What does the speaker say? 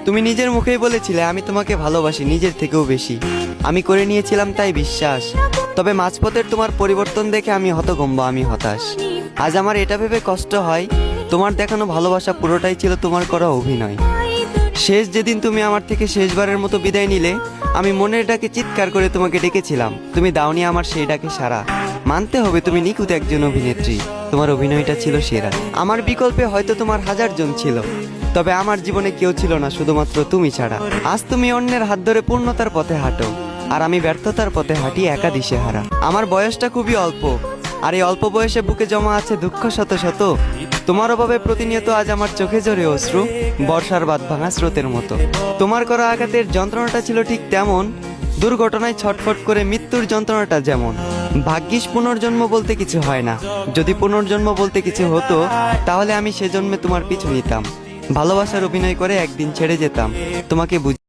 তুমি নিজের মুখেই বলেছিলে আমি তোমাকে ভালোবাসি নিজের থেকেও বেশি। আমি করে নিয়েছিলাম তাই বিশ্বাস। তবে মাঝপথের তোমার পরিবর্তন দেখে আমি হতভম্ব, আমি হতাশ। আজ আমার এটা ভেবে কষ্ট হয় তোমার দেখানো ভালোবাসা পুরোটাই ছিল তোমার করা অভিনয়। শেষ যেদিন তুমি আমার থেকে শেষবারের মতো বিদায় নিলে, আমি মনের ডাকে চিৎকার করে তোমাকে ডেকেছিলাম, তুমি দাওনি আমার সেই ডাকে সাড়া। মানতে হবে তুমি নিখুঁত একজন অভিনেত্রী, তোমার অভিনয়টা ছিল সেরা। আমার বিকল্পে হয়তো তোমার হাজার জন ছিল, তবে আমার জীবনে কেউ ছিল না শুধুমাত্র তুমি ছাড়া। আজ তুমি অন্যের হাত ধরে পূর্ণতার পথে হাঁটো, আর আমি ব্যর্থতার পথে হাঁটি একা দিশেহারা। আমার বয়সটা খুবই অল্প, আর এই অল্প বয়সে বুকে জমা আছে দুঃখ শত শত। তোমার অভাবে প্রতিনিয়ত আজ আমার চোখে ঝরে অশ্রু, বর্ষার বাঁধ ভাঙা স্রোতের মতো। তোমার করা আঘাতের যন্ত্রণাটা ছিল ঠিক তেমন, দুর্ঘটনায় ছটফট করে মৃত্যুর যন্ত্রণাটা যেমন। ভাগ্যিস পুনর্জন্ম বলতে কিছু হয় না, যদি পুনর্জন্ম বলতে কিছু হতো তাহলে আমি সেজন্মে তোমার পিছু নিতাম, ভালোবাসার অভিনয় করে একদিন ছেড়ে যেতাম তোমাকে